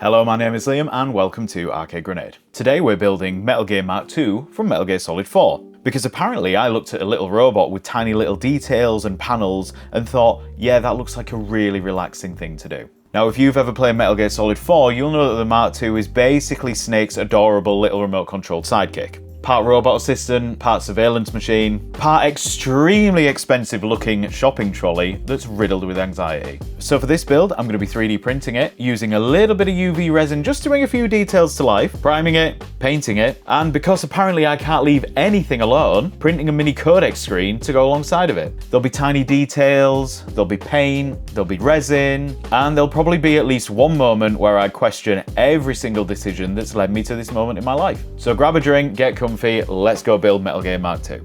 Hello, my name is Liam and welcome to Arcade Grenade. Today we're building Metal Gear MkII from Metal Gear Solid 4. Because apparently I looked at a little robot with tiny little details and panels and thought, yeah, that looks like a really relaxing thing to do. Now, if you've ever played Metal Gear Solid 4, you'll know that the Mark II is basically Snake's adorable little remote-controlled sidekick. Part robot assistant, part surveillance machine, part extremely expensive looking shopping trolley that's riddled with anxiety. So for this build, I'm going to be 3D printing it, using a little bit of UV resin just to bring a few details to life, priming it, painting it, and because apparently I can't leave anything alone, printing a mini codec screen to go alongside of it. There'll be tiny details, there'll be paint, there'll be resin, and there'll probably be at least one moment where I question every single decision that's led me to this moment in my life. So grab a drink, get comfy, let's go build Metal Gear MkII.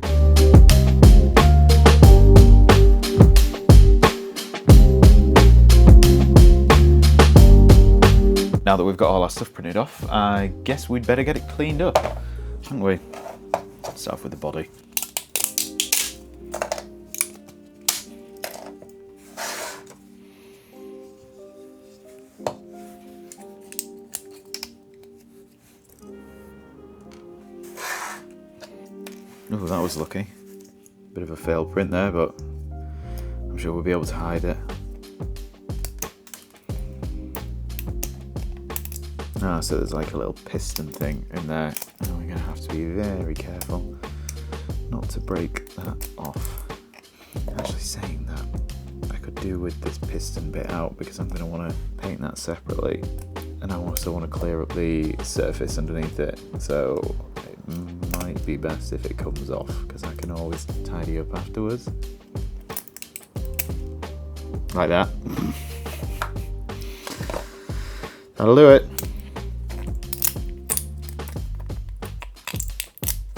Now that we've got all our stuff printed off, I guess we'd better get it cleaned up, shouldn't we? Start off with the body. Oh, that was lucky. Bit of a failed print there, but I'm sure we'll be able to hide it. Ah, so there's like a little piston thing in there, and we're gonna have to be very careful not to break that off. Actually, saying that, I could do with this piston bit out because I'm gonna want to paint that separately, and I also want to clear up the surface underneath it, so it might be best if it comes off because I can always tidy up afterwards. Like that. That'll do it.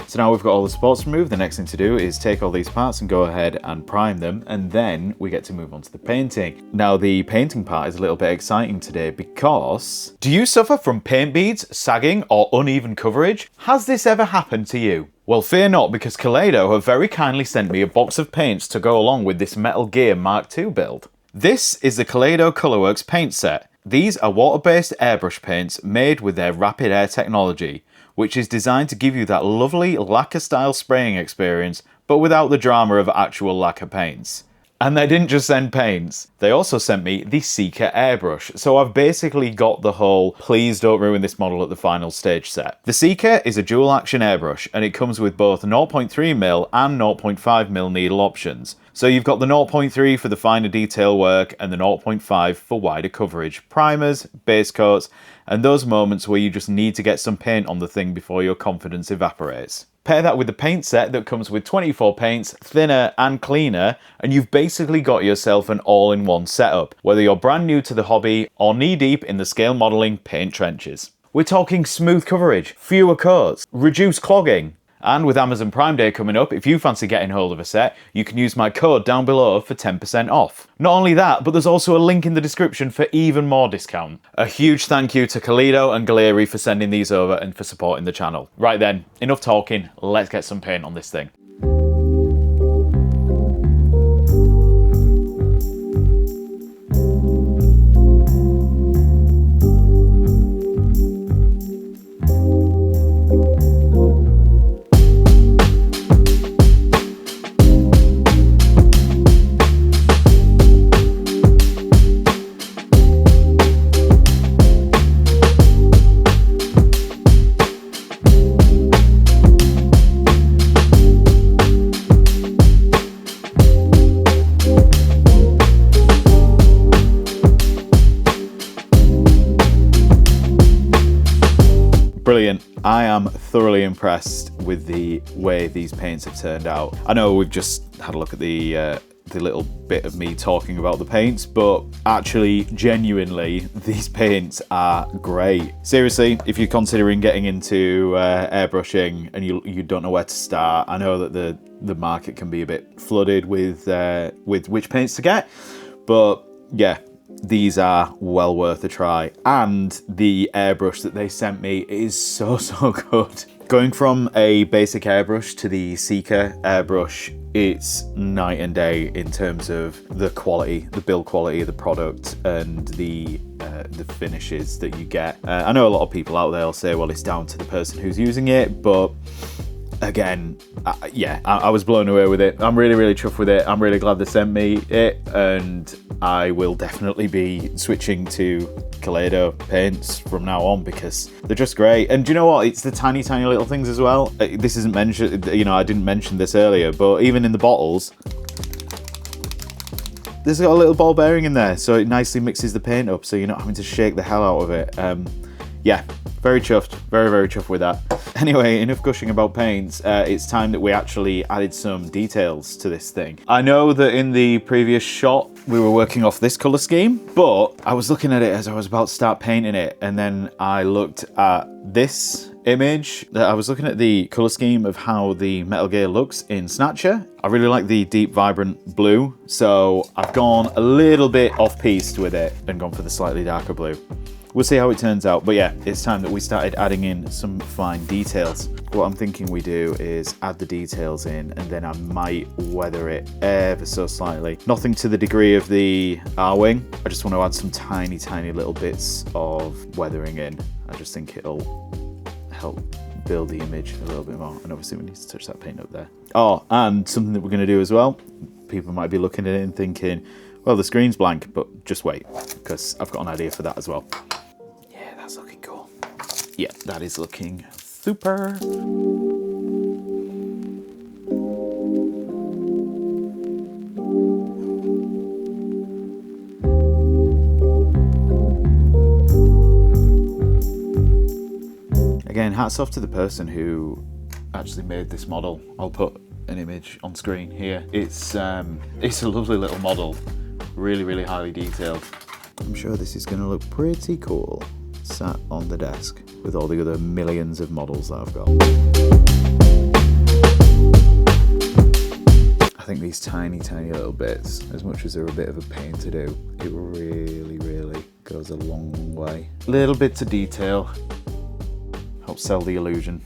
So now we've got all the supports removed, the next thing to do is take all these parts and go ahead and prime them, and then we get to move on to the painting. Now the painting part is a little bit exciting today because... Do you suffer from paint beads, sagging, or uneven coverage? Has this ever happened to you? Well, fear not, because Kaleido have very kindly sent me a box of paints to go along with this Metal Gear MkII build. This is the Kaleido ColorWorks paint set. These are water-based airbrush paints made with their rapid air technology, which is designed to give you that lovely lacquer-style spraying experience, but without the drama of actual lacquer paints. And they didn't just send paints, they also sent me the Seeker airbrush, so I've basically got the whole please don't ruin this model at the final stage set. The Seeker is a dual action airbrush, and it comes with both 0.3mm and 0.5mm needle options. So you've got the 0.3 for the finer detail work and the 0.5 for wider coverage, primers, base coats, and those moments where you just need to get some paint on the thing before your confidence evaporates. Pair that with the paint set that comes with 24 paints, thinner and cleaner, and you've basically got yourself an all-in-one setup, whether you're brand new to the hobby or knee-deep in the scale modelling paint trenches. We're talking smooth coverage, fewer coats, reduced clogging. And with Amazon Prime Day coming up, if you fancy getting hold of a set, you can use my code down below for 10% off. Not only that, but there's also a link in the description for even more discount. A huge thank you to Kaleido and Gaahleri for sending these over and for supporting the channel. Right then, enough talking, let's get some paint on this thing. Brilliant. I am thoroughly impressed with the way these paints have turned out. I know we've just had a look at the little bit of me talking about the paints, but actually, genuinely, these paints are great. Seriously, if you're considering getting into airbrushing and you don't know where to start, I know that the market can be a bit flooded with which paints to get, but yeah, these are well worth a try. And the airbrush that they sent me is so good. Going from a basic airbrush to the Seeker airbrush, it's night and day in terms of the quality, the build quality of the product, and the the finishes that you get. I know a lot of people out there will say, well, it's down to the person who's using it, but again, I was blown away with it. I'm really, really chuffed with it. I'm really glad they sent me it, and I will definitely be switching to Kaleido paints from now on because they're just great. And do you know what? It's the tiny, tiny little things as well. This isn't mentioned, you know, I didn't mention this earlier, but even in the bottles, there's got a little ball bearing in there, so it nicely mixes the paint up, so you're not having to shake the hell out of it. Yeah, very chuffed, very, very chuffed with that. Anyway, enough gushing about paints. It's time that we actually added some details to this thing. I know that in the previous shot, we were working off this color scheme, but I was looking at it as I was about to start painting it, and then I looked at this image. I was looking at the color scheme of how the Metal Gear looks in Snatcher. I really like the deep, vibrant blue, so I've gone a little bit off-piste with it and gone for the slightly darker blue. We'll see how it turns out, but yeah, it's time that we started adding in some fine details. What I'm thinking we do is add the details in, and then I might weather it ever so slightly. Nothing to the degree of the R-wing. I just want to add some tiny, tiny little bits of weathering in. I just think it'll help build the image a little bit more, and obviously we need to touch that paint up there. Oh, and something that we're going to do as well, people might be looking at it and thinking, well, the screen's blank, but just wait, because I've got an idea for that as well. Yeah, that's looking cool. Yeah, that is looking super. Again, hats off to the person who actually made this model. I'll put an image on screen here. It's a lovely little model, really, really highly detailed. I'm sure this is going to look pretty cool sat on the desk with all the other millions of models that I've got. I think these tiny, tiny little bits, as much as they're a bit of a pain to do, it really, really goes a long way. Little bits of detail help sell the illusion.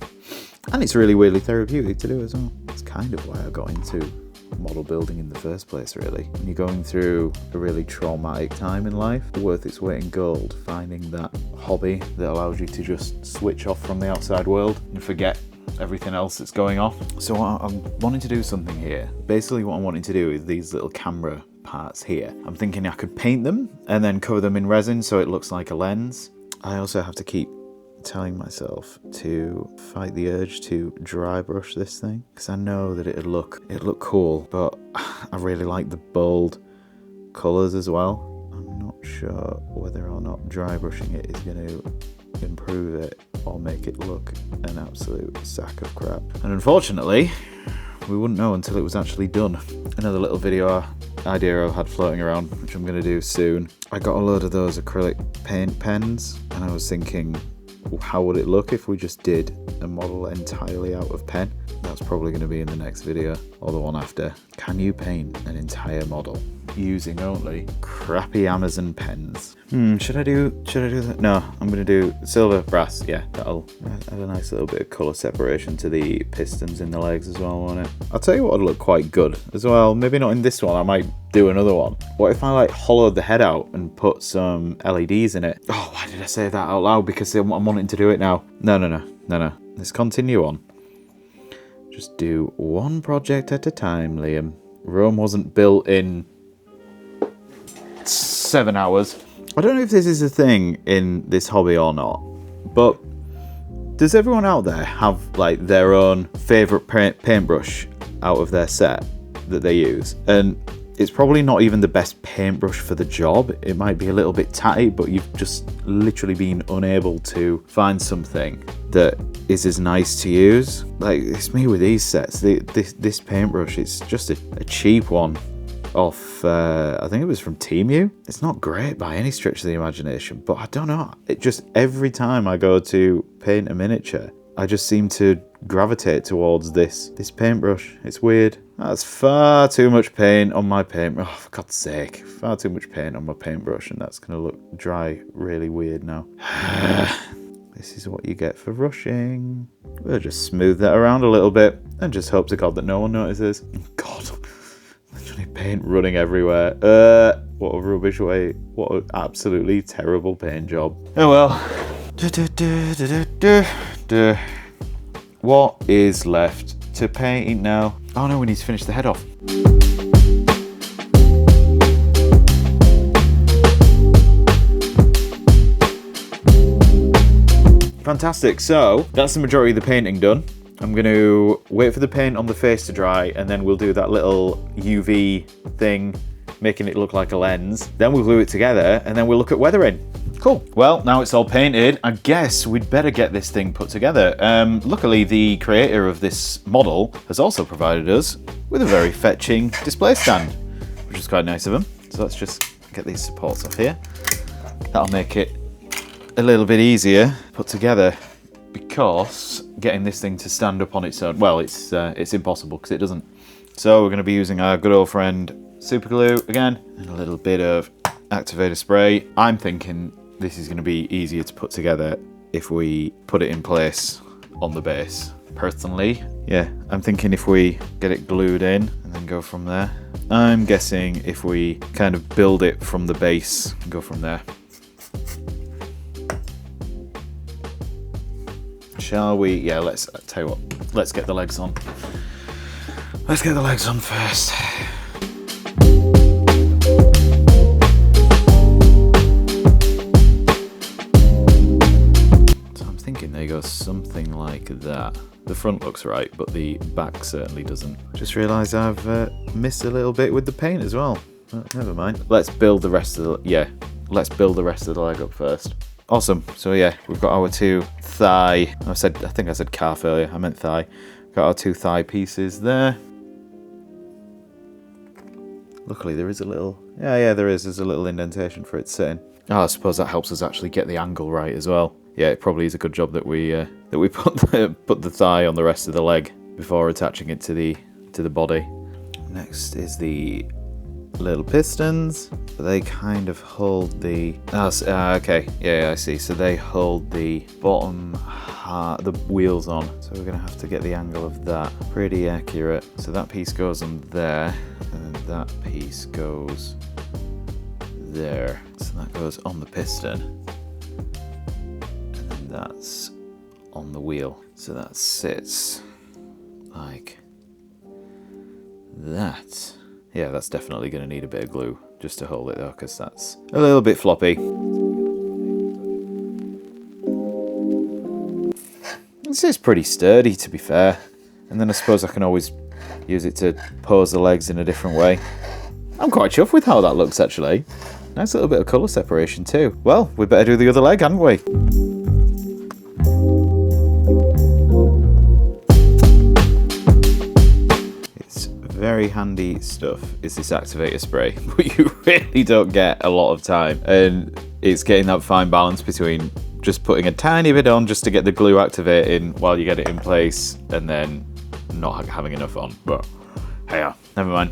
And it's really, really therapeutic to do as well. It's kind of why I got into model building in the first place, really. When you're going through a really traumatic time in life, worth its weight in gold, finding that hobby that allows you to just switch off from the outside world and forget everything else that's going off. So I'm wanting to do something here. Basically what I'm wanting to do is these little camera parts here. I'm thinking I could paint them and then cover them in resin so it looks like a lens. I also have to keep telling myself to fight the urge to dry brush this thing because I know that it'd look cool, but I really like the bold colors as well. I'm not sure whether or not dry brushing it is going to improve it or make it look an absolute sack of crap. And unfortunately, we wouldn't know until it was actually done. Another little video idea I've had floating around, which I'm going to do soon. I got a load of those acrylic paint pens and I was thinking, how would it look if we just did a model entirely out of pen? That's probably going to be in the next video or the one after. Can you paint an entire model using only crappy Amazon pens? Should I do that? No, I'm going to do silver brass. Yeah, that'll add a nice little bit of colour separation to the pistons in the legs as well, won't it? I'll tell you what would look quite good as well. Maybe not in this one, I might do another one. What if I like hollowed the head out and put some LEDs in it? Oh, why did I say that out loud? Because I'm wanting to do it now. No. Let's continue on. Just do one project at a time, Liam. Rome wasn't built in 7 hours. I don't know if this is a thing in this hobby or not, but does everyone out there have like their own favourite paintbrush out of their set that they use? And it's probably not even the best paintbrush for the job. It might be a little bit tatty, but you've just literally been unable to find something that is as nice to use. Like, it's me with these sets. This paintbrush, it's just a cheap one off, I think it was from Temu. It's not great by any stretch of the imagination, but I don't know. It just, every time I go to paint a miniature, I just seem to gravitate towards this paintbrush. It's weird. That's far too much paint on my paintbrush. Oh, for God's sake. Far too much paint on my paintbrush, and that's going to look dry really weird now. This is what you get for rushing. We'll just smooth that around a little bit and just hope to God that no one notices. God, literally paint running everywhere. What a rubbish way. What an absolutely terrible paint job. Oh well. What is left to paint now? Oh no, we need to finish the head off. Fantastic, so that's the majority of the painting done. I'm going to wait for the paint on the face to dry, and then we'll do that little UV thing, making it look like a lens. Then we'll glue it together, and then we'll look at weathering. Cool. Well, now it's all painted, I guess we'd better get this thing put together. Luckily, the creator of this model has also provided us with a very fetching display stand, which is quite nice of him. So let's just get these supports off here. That'll make it a little bit easier put together, because getting this thing to stand up on its own, well, it's impossible because it doesn't. So we're going to be using our good old friend super glue again, and a little bit of activator spray. I'm thinking this is going to be easier to put together if we put it in place on the base. Personally, yeah, I'm thinking if we get it glued in and then go from there. I'm guessing if we kind of build it from the base and go from there. Shall we? Yeah, let's tell you what. Let's get the legs on. Let's get the legs on first. So I'm thinking they go something like that. The front looks right, but the back certainly doesn't. Just realised I've missed a little bit with the paint as well. Never mind. Let's build the rest of the let's build the rest of the leg up first. Awesome. So yeah, we've got our two thigh. I think I said calf earlier. I meant thigh. Got our two thigh pieces there. Luckily, there is a little. Yeah, there is. There's a little indentation for it sitting. Oh, I suppose that helps us actually get the angle right as well. Yeah, it probably is a good job that we put the thigh on the rest of the leg before attaching it to the body. Next is the little pistons. They kind of hold the okay, yeah, I see. So they hold the bottom the wheels on, so we're gonna have to get the angle of that pretty accurate. So that piece goes on there, and then that piece goes there. So that goes on the piston, and then that's on the wheel. So that sits like that. Yeah, that's definitely going to need a bit of glue just to hold it though, because that's a little bit floppy. This is pretty sturdy, to be fair. And then I suppose I can always use it to pose the legs in a different way. I'm quite chuffed with how that looks, actually. Nice little bit of colour separation too. Well, we better do the other leg, hadn't we? Very handy stuff is this activator spray, but you really don't get a lot of time, and it's getting that fine balance between just putting a tiny bit on just to get the glue activating while you get it in place, and then not having enough on. But hey, never mind.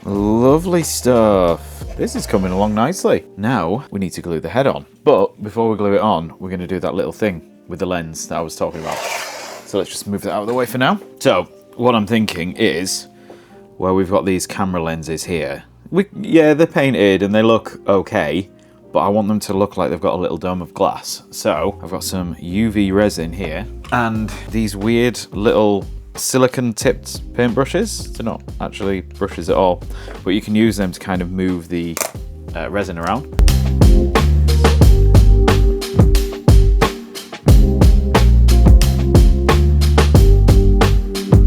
Lovely stuff. This is coming along nicely. Now we need to glue the head on. But before we glue it on, we're going to do that little thing with the lens that I was talking about. So let's just move that out of the way for now. So what I'm thinking is, where we've got these camera lenses here, they're painted and they look okay, but I want them to look like they've got a little dome of glass. So I've got some UV resin here and these weird little silicon tipped paintbrushes. They're not actually brushes at all, but you can use them to kind of move the resin around.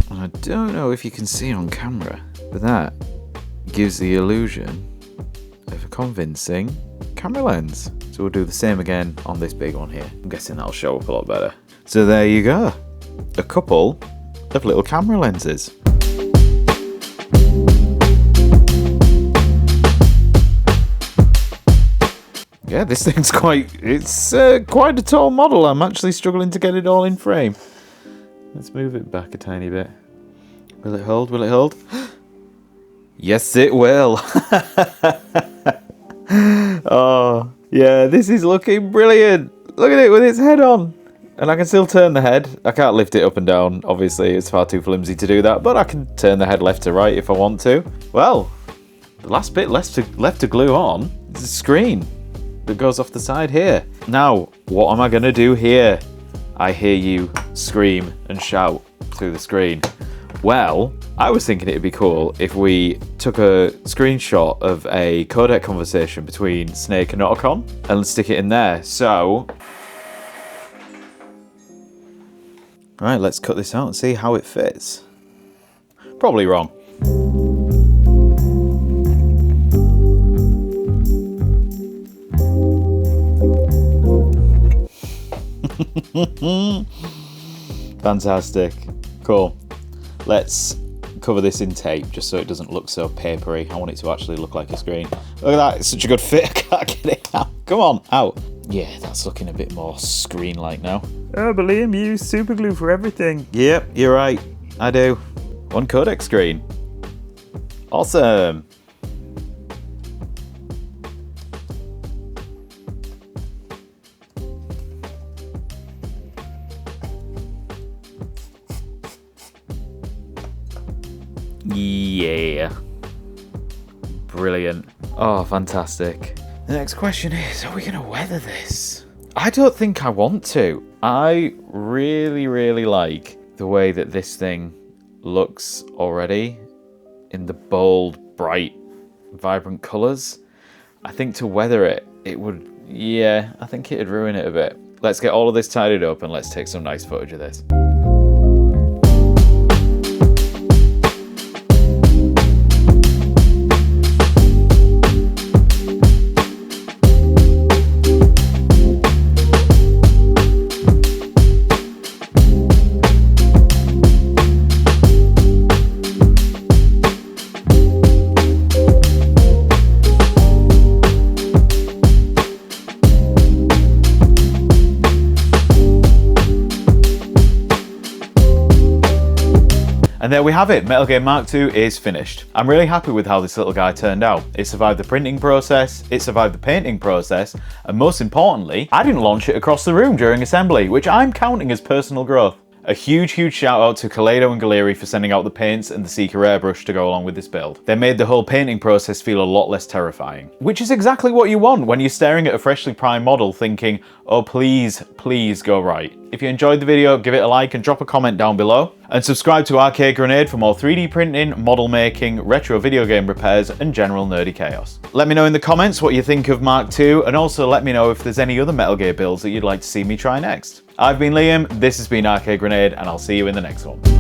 And I don't know if you can see on camera, but that gives the illusion of a convincing camera lens. So we'll do the same again on this big one here. I'm guessing that'll show up a lot better. So there you go, a couple of little camera lenses. Yeah, this thing's quite a tall model. I'm actually struggling to get it all in frame. Let's move it back a tiny bit. Will it hold? Will it hold? Yes, it will. Oh, yeah, this is looking brilliant. Look at it with its head on. And I can still turn the head. I can't lift it up and down. Obviously, it's far too flimsy to do that, but I can turn the head left to right if I want to. Well, the last bit left to glue on is the screen that goes off the side here. Now, what am I going to do here? I hear you scream and shout through the screen. Well, I was thinking it'd be cool if we took a screenshot of a codec conversation between Snake and Otacon and stick it in there. So, right, let's cut this out and see how it fits. Probably wrong. Fantastic. Cool. Let's cover this in tape just so it doesn't look so papery. I want it to actually look like a screen. Look at that, it's such a good fit. I can't get it out. Come on, out. Yeah, that's looking a bit more screen-like now. Oh, but Liam, you use super glue for everything. Yep, you're right. I do. One codec screen. Awesome. Yeah. Brilliant. Oh, fantastic. The next question is, are we going to weather this? I don't think I want to. I really, really like the way that this thing looks already in the bold, bright, vibrant colours. I think to weather it, it would, yeah, I think it'd ruin it a bit. Let's get all of this tidied up and let's take some nice footage of this. And there we have it, Metal Gear Mark II is finished. I'm really happy with how this little guy turned out. It survived the printing process, it survived the painting process, and most importantly, I didn't launch it across the room during assembly, which I'm counting as personal growth. A huge shout out to Kaleido and Gaahleri for sending out the paints and the Seeker airbrush to go along with this build. They made the whole painting process feel a lot less terrifying. Which is exactly what you want when you're staring at a freshly primed model thinking, oh please, please go right. If you enjoyed the video, give it a like and drop a comment down below. And subscribe to Arcade Grenade for more 3D printing, model making, retro video game repairs, and general nerdy chaos. Let me know in the comments what you think of Mark II, and also let me know if there's any other Metal Gear builds that you'd like to see me try next. I've been Liam, this has been Arcade Grenade, and I'll see you in the next one.